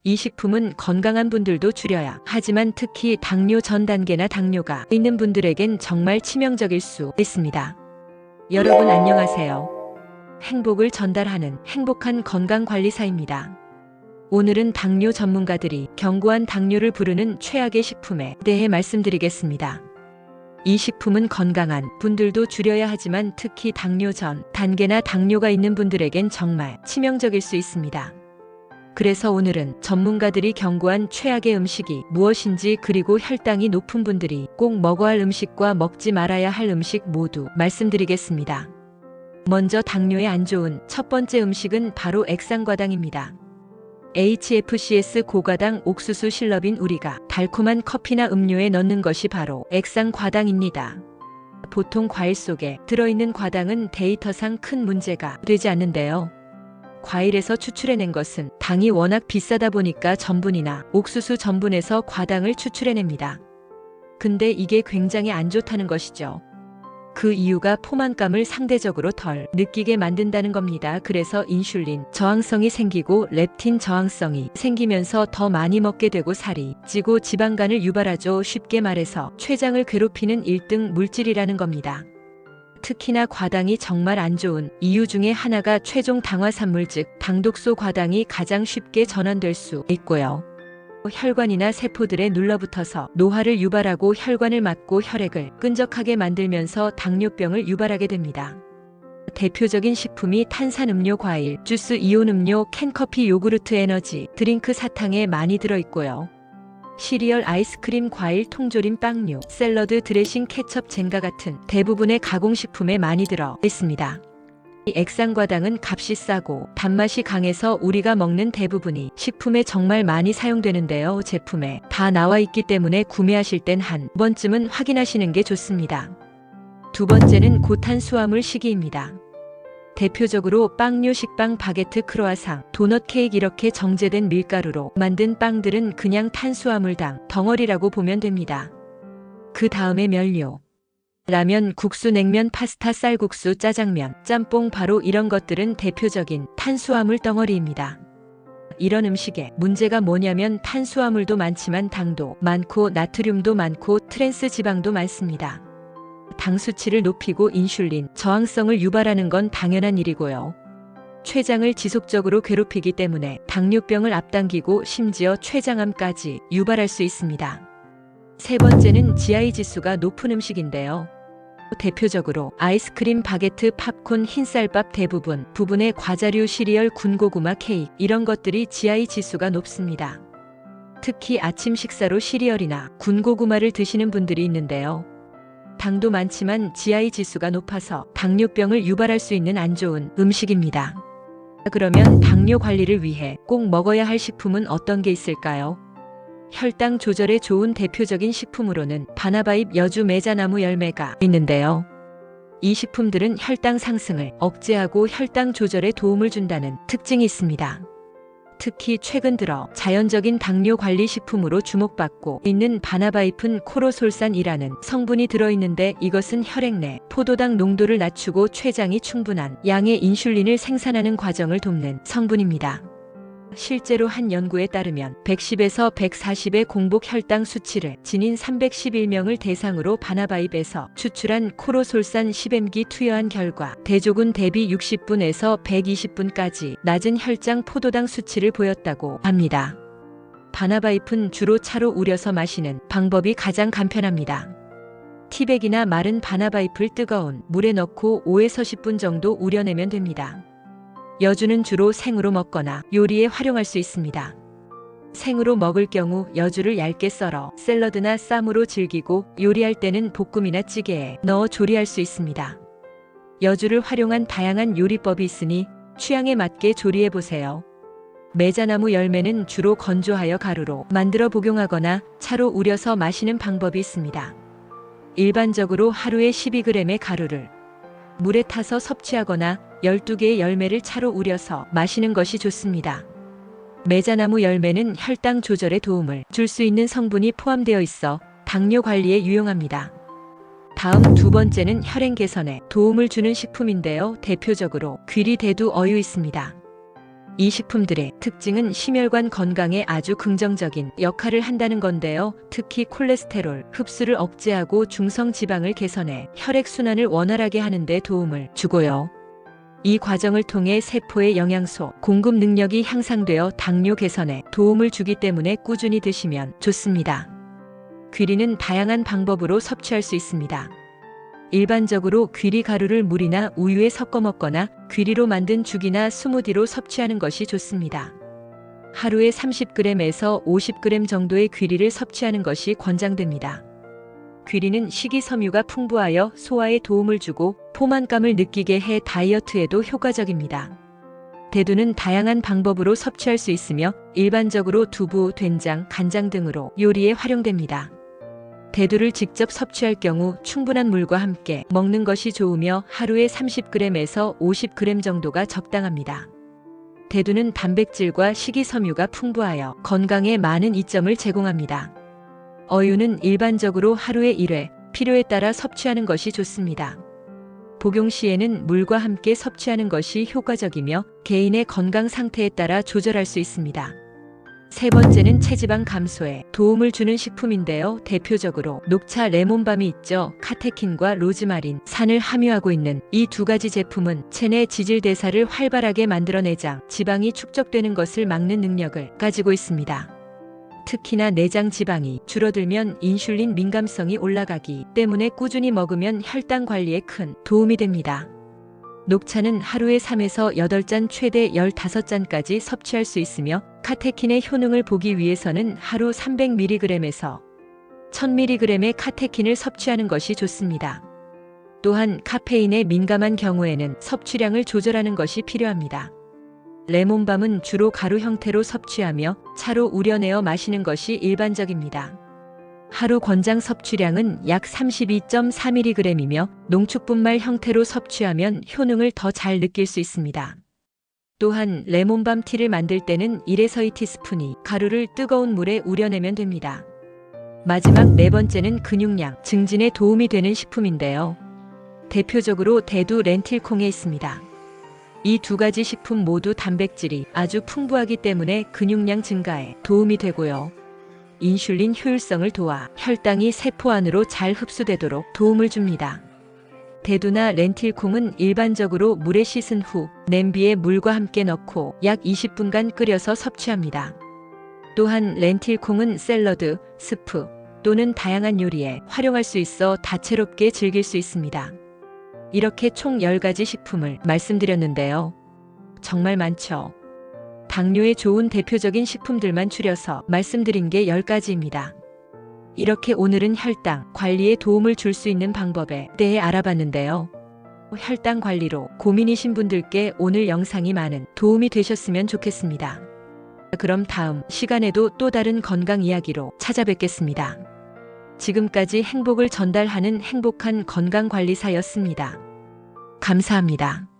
이 식품은 건강한 분들도 줄여야 하지만 특히 당뇨 전 단계나 당뇨가 있는 분들에겐 정말 치명적일 수 있습니다. 여러분 안녕하세요. 행복을 전달하는 행복한 건강관리사입니다. 오늘은 당뇨 전문가들이 경고한 당뇨를 부르는 최악의 식품에 대해 말씀드리겠습니다. 이 식품은 건강한 분들도 줄여야 하지만 특히 당뇨 전 단계나 당뇨가 있는 분들에겐 정말 치명적일 수 있습니다. 그래서 오늘은 전문가들이 경고한 최악의 음식이 무엇인지 그리고 혈당이 높은 분들이 꼭 먹어야 할 음식과 먹지 말아야 할 음식 모두 말씀드리겠습니다. 먼저 당뇨에 안 좋은 첫 번째 음식은 바로 액상과당입니다. HFCS 고가당 옥수수 실럽인 우리가 달콤한 커피나 음료에 넣는 것이 바로 액상과당입니다. 보통 과일 속에 들어있는 과당은 데이터상 큰 문제가 되지 않는데요. 과일에서 추출해낸 것은 당이 워낙 비싸다 보니까 전분이나 옥수수 전분에서 과당을 추출해냅니다. 근데 이게 굉장히 안 좋다는 것이죠. 그 이유가 포만감을 상대적으로 덜 느끼게 만든다는 겁니다. 그래서 인슐린 저항성이 생기고 렙틴 저항성이 생기면서 더 많이 먹게 되고 살이 찌고 지방간을 유발하죠. 쉽게 말해서 췌장을 괴롭히는 1등 물질이라는 겁니다. 특히나 과당이 정말 안 좋은 이유 중에 하나가 최종 당화산물 즉 당독소 과당이 가장 쉽게 전환될 수 있고요. 혈관이나 세포들에 눌러붙어서 노화를 유발하고 혈관을 막고 혈액을 끈적하게 만들면서 당뇨병을 유발하게 됩니다. 대표적인 식품이 탄산음료, 과일, 주스, 이온음료, 캔커피, 요구르트, 에너지, 드링크, 사탕에 많이 들어있고요. 시리얼, 아이스크림, 과일, 통조림, 빵류, 샐러드, 드레싱, 케첩, 젠가 같은 대부분의 가공식품에 많이 들어 있습니다. 이 액상과당은 값이 싸고 단맛이 강해서 우리가 먹는 대부분이 식품에 정말 많이 사용되는데요. 제품에 다 나와 있기 때문에 구매하실 땐 한 번쯤은 확인하시는 게 좋습니다. 두 번째는 고탄수화물 시기입니다. 대표적으로 빵류, 식빵, 바게트, 크로아상, 도넛, 케이크 이렇게 정제된 밀가루로 만든 빵들은 그냥 탄수화물당 덩어리라고 보면 됩니다. 그 다음에 면류. 라면, 국수, 냉면, 파스타, 쌀국수, 짜장면, 짬뽕 바로 이런 것들은 대표적인 탄수화물 덩어리입니다. 이런 음식에 문제가 뭐냐면 탄수화물도 많지만 당도 많고 나트륨도 많고 트랜스 지방도 많습니다. 당 수치를 높이고 인슐린 저항성을 유발하는 건 당연한 일이고요. 췌장을 지속적으로 괴롭히기 때문에 당뇨병을 앞당기고 심지어 췌장암까지 유발할 수 있습니다. 세 번째는 GI 지수가 높은 음식인데요. 대표적으로 아이스크림, 바게트, 팝콘, 흰쌀밥 대부분 부분의 과자류, 시리얼, 군고구마, 케이크 이런 것들이 GI 지수가 높습니다. 특히 아침 식사로 시리얼이나 군고구마를 드시는 분들이 있는데요. 당도 많지만 GI 지수가 높아서 당뇨병을 유발할 수 있는 안 좋은 음식입니다. 그러면 당뇨 관리를 위해 꼭 먹어야 할 식품은 어떤 게 있을까요? 혈당 조절에 좋은 대표적인 식품으로는 바나바잎, 여주, 메자나무 열매가 있는데요. 이 식품들은 혈당 상승을 억제하고 혈당 조절에 도움을 준다는 특징이 있습니다. 특히 최근 들어 자연적인 당뇨 관리 식품으로 주목받고 있는 바나바잎은 코로솔산이라는 성분이 들어있는데 이것은 혈액 내 포도당 농도를 낮추고 췌장이 충분한 양의 인슐린을 생산하는 과정을 돕는 성분입니다. 실제로 한 연구에 따르면 110에서 140의 공복 혈당 수치를 지닌 311명을 대상으로 바나바잎에서 추출한 코로솔산 10mg 투여한 결과 대조군 대비 60분에서 120분까지 낮은 혈장 포도당 수치를 보였다고 합니다. 바나바잎은 주로 차로 우려서 마시는 방법이 가장 간편합니다. 티백이나 마른 바나바잎을 뜨거운 물에 넣고 5에서 10분 정도 우려내면 됩니다. 여주는 주로 생으로 먹거나 요리에 활용할 수 있습니다. 생으로 먹을 경우 여주를 얇게 썰어 샐러드나 쌈으로 즐기고 요리할 때는 볶음이나 찌개에 넣어 조리할 수 있습니다. 여주를 활용한 다양한 요리법이 있으니 취향에 맞게 조리해보세요. 메자나무 열매는 주로 건조하여 가루로 만들어 복용하거나 차로 우려서 마시는 방법이 있습니다. 일반적으로 하루에 12g의 가루를 물에 타서 섭취하거나 12개의 열매를 차로 우려서 마시는 것이 좋습니다. 메자나무 열매는 혈당 조절에 도움을 줄 수 있는 성분이 포함되어 있어 당뇨 관리에 유용합니다. 다음 두 번째는 혈행 개선에 도움을 주는 식품인데요. 대표적으로 귀리, 대두, 어유 있습니다. 이 식품들의 특징은 심혈관 건강에 아주 긍정적인 역할을 한다는 건데요. 특히 콜레스테롤 흡수를 억제하고 중성 지방을 개선해 혈액순환을 원활하게 하는 데 도움을 주고요. 이 과정을 통해 세포의 영양소 공급 능력이 향상되어 당뇨 개선에 도움을 주기 때문에 꾸준히 드시면 좋습니다. 귀리는 다양한 방법으로 섭취할 수 있습니다. 일반적으로 귀리 가루를 물이나 우유에 섞어 먹거나 귀리로 만든 죽이나 스무디로 섭취하는 것이 좋습니다. 하루에 30g에서 50g 정도의 귀리를 섭취하는 것이 권장됩니다. 귀리는 식이섬유가 풍부하여 소화에 도움을 주고 포만감을 느끼게 해 다이어트에도 효과적입니다. 대두는 다양한 방법으로 섭취할 수 있으며 일반적으로 두부, 된장, 간장 등으로 요리에 활용됩니다. 대두를 직접 섭취할 경우 충분한 물과 함께 먹는 것이 좋으며 하루에 30g에서 50g 정도가 적당합니다. 대두는 단백질과 식이섬유가 풍부하여 건강에 많은 이점을 제공합니다. 어유는 일반적으로 하루에 1회, 필요에 따라 섭취하는 것이 좋습니다. 복용 시에는 물과 함께 섭취하는 것이 효과적이며 개인의 건강 상태에 따라 조절할 수 있습니다. 세 번째는 체지방 감소에 도움을 주는 식품인데요. 대표적으로 녹차 레몬밤이 있죠. 카테킨과 로즈마린, 산을 함유하고 있는 이 두 가지 제품은 체내 지질 대사를 활발하게 만들어 내장, 지방이 축적되는 것을 막는 능력을 가지고 있습니다. 특히나 내장 지방이 줄어들면 인슐린 민감성이 올라가기 때문에 꾸준히 먹으면 혈당 관리에 큰 도움이 됩니다. 녹차는 하루에 3에서 8잔 최대 15잔까지 섭취할 수 있으며 카테킨의 효능을 보기 위해서는 하루 300mg에서 1000mg의 카테킨을 섭취하는 것이 좋습니다. 또한 카페인에 민감한 경우에는 섭취량을 조절하는 것이 필요합니다. 레몬밤은 주로 가루 형태로 섭취하며 차로 우려내어 마시는 것이 일반적입니다. 하루 권장 섭취량은 약 32.4mg이며 농축분말 형태로 섭취하면 효능을 더 잘 느낄 수 있습니다. 또한 레몬밤 티를 만들 때는 1에서 2티스푼이 가루를 뜨거운 물에 우려내면 됩니다. 마지막 네 번째는 근육량 증진에 도움이 되는 식품인데요. 대표적으로 대두 렌틸콩에 있습니다. 이 두 가지 식품 모두 단백질이 아주 풍부하기 때문에 근육량 증가에 도움이 되고요. 인슐린 효율성을 도와 혈당이 세포 안으로 잘 흡수되도록 도움을 줍니다. 대두나 렌틸콩은 일반적으로 물에 씻은 후 냄비에 물과 함께 넣고 약 20분간 끓여서 섭취합니다. 또한 렌틸콩은 샐러드, 스프 또는 다양한 요리에 활용할 수 있어 다채롭게 즐길 수 있습니다. 이렇게 총 10가지 식품을 말씀드렸는데요. 정말 많죠. 당뇨에 좋은 대표적인 식품들만 추려서 말씀드린 게 10가지입니다. 이렇게 오늘은 혈당 관리에 도움을 줄 수 있는 방법에 대해 알아봤는데요. 혈당 관리로 고민이신 분들께 오늘 영상이 많은 도움이 되셨으면 좋겠습니다. 그럼 다음 시간에도 또 다른 건강 이야기로 찾아뵙겠습니다. 지금까지 행복을 전달하는 행복한 건강관리사였습니다. 감사합니다.